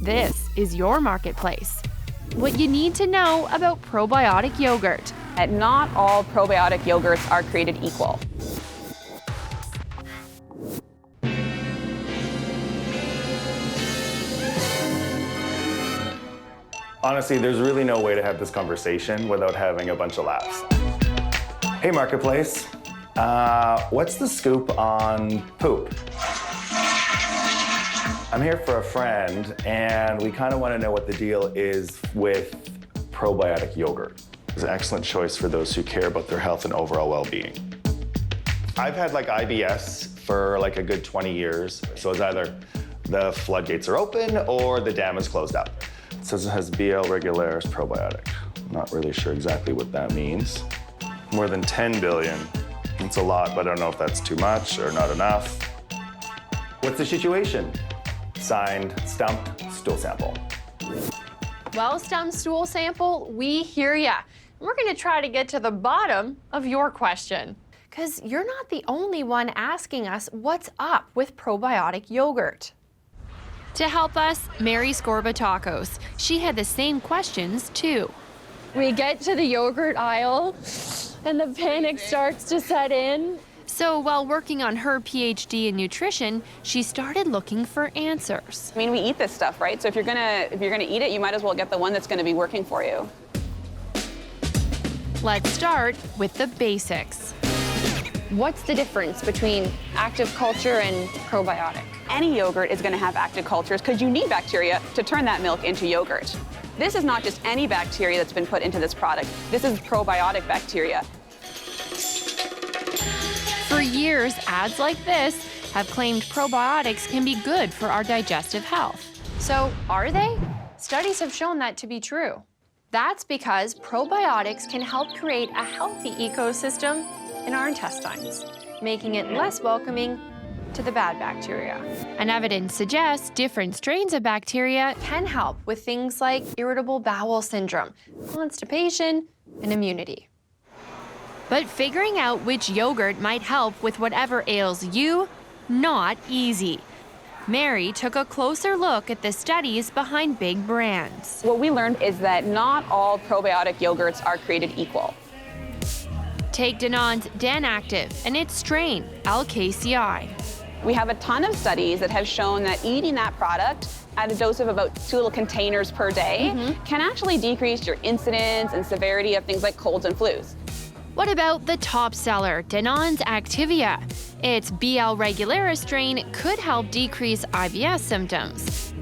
This is your marketplace. What you need to know about probiotic yogurt. Not all probiotic yogurts are created equal. Honestly, there's really no way to have this conversation without having a bunch of laughs. Hey, Marketplace. What's the scoop on poop? I'm here for a friend, and we kind of want to know what the deal is with probiotic yogurt. It's an excellent choice for those who care about their health and overall well-being. I've had IBS for a good 20 years, so it's either the floodgates are open or the dam is closed up. It says it has BL regularis probiotic. I'm not really sure exactly what that means. More than 10 billion. It's a lot, but I don't know if that's too much or not enough. What's the situation? Signed, Stumped, Stool Sample. Well, Stumped Stool Sample, we hear ya. We're going to try to get to the bottom of your question. Because you're not the only one asking us what's up with probiotic yogurt. To help us, Mary Scorba Tacos. She had the same questions, too. We get to the yogurt aisle, and the panic starts to set in. So while working on her PhD in nutrition, she started looking for answers. I mean, we eat this stuff, right? So if you're gonna eat it, you might as well get the one that's gonna be working for you. Let's start with the basics. What's the difference between active culture and probiotic? Any yogurt is gonna have active cultures because you need bacteria to turn that milk into yogurt. This is not just any bacteria that's been put into this product. This is probiotic bacteria. For years, ads like this have claimed probiotics can be good for our digestive health. So, are they? Studies have shown that to be true. That's because probiotics can help create a healthy ecosystem in our intestines, making it less welcoming to the bad bacteria. And evidence suggests different strains of bacteria can help with things like irritable bowel syndrome, constipation, and immunity. But figuring out which yogurt might help with whatever ails you, not easy. Mary took a closer look at the studies behind big brands. What we learned is that not all probiotic yogurts are created equal. Take Danone's DanActive and its strain, LKCI. We have a ton of studies that have shown that eating that product at a dose of about 2 little containers per day can actually decrease your incidence and severity of things like colds and flus. What about the top seller, Danone's Activia? Its BL regularis strain could help decrease IBS symptoms.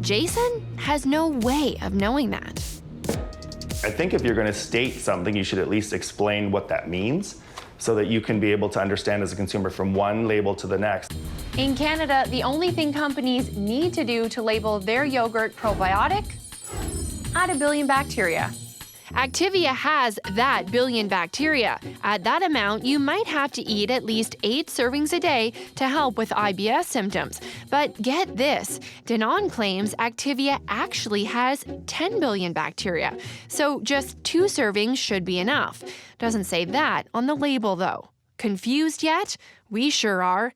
Jason has no way of knowing that. I think if you're going to state something, you should at least explain what that means so that you can be able to understand as a consumer from one label to the next. In Canada, the only thing companies need to do to label their yogurt probiotic? Add 1 billion bacteria. Activia has that billion bacteria. At that amount, you might have to eat at least 8 servings a day to help with IBS symptoms. But get this, Danone claims Activia actually has 10 billion bacteria, so just 2 servings should be enough. Doesn't say that on the label, though. Confused yet? We sure are.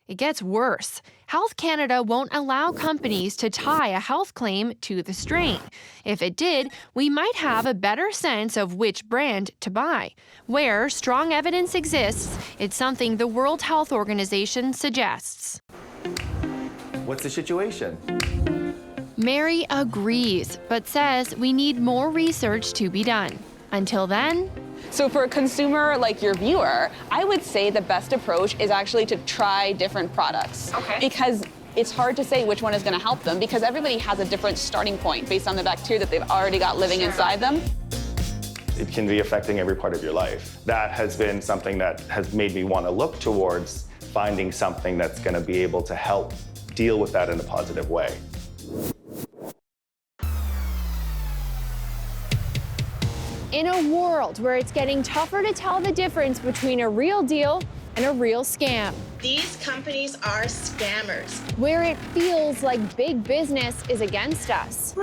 It gets worse. Health Canada won't allow companies to tie a health claim to the strain. If it did, we might have a better sense of which brand to buy. Where strong evidence exists, it's something the World Health Organization suggests. What's the situation? Mary agrees, but says we need more research to be done. Until then, So for a consumer like your viewer, I would say the best approach is actually to try different products. Okay. Because it's hard to say which one is going to help them because everybody has a different starting point based on the bacteria that they've already got living inside them. It can be affecting every part of your life. That has been something that has made me want to look towards finding something that's going to be able to help deal with that in a positive way. In a world where it's getting tougher to tell the difference between a real deal and a real scam. These companies are scammers. Where it feels like big business is against us.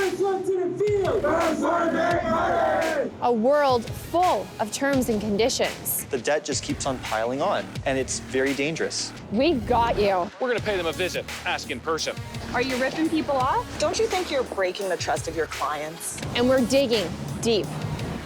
A world full of terms and conditions. The debt just keeps on piling on, and it's very dangerous. We got you. We're going to pay them a visit. Ask in person. Are you ripping people off? Don't you think you're breaking the trust of your clients? And we're digging deep.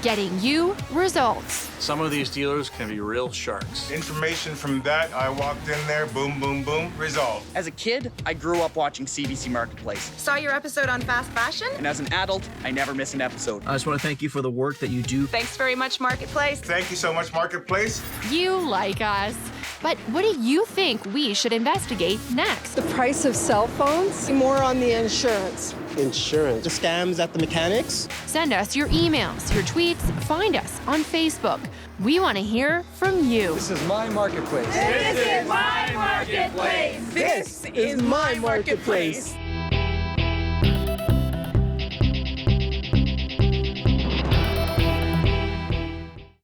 Getting you results. Some of these dealers can be real sharks. Information from that, I walked in there, boom, boom, boom, result. As a kid, I grew up watching CBC Marketplace. Saw your episode on fast fashion? And as an adult, I never miss an episode. I just want to thank you for the work that you do. Thanks very much, Marketplace. Thank you so much, Marketplace. You like us. But what do you think we should investigate next? The price of cell phones? More on the insurance. Insurance. The scams at the mechanics? Send us your emails, your tweets, find us on Facebook. We want to hear from you. This is my marketplace. This is my marketplace. This is my marketplace.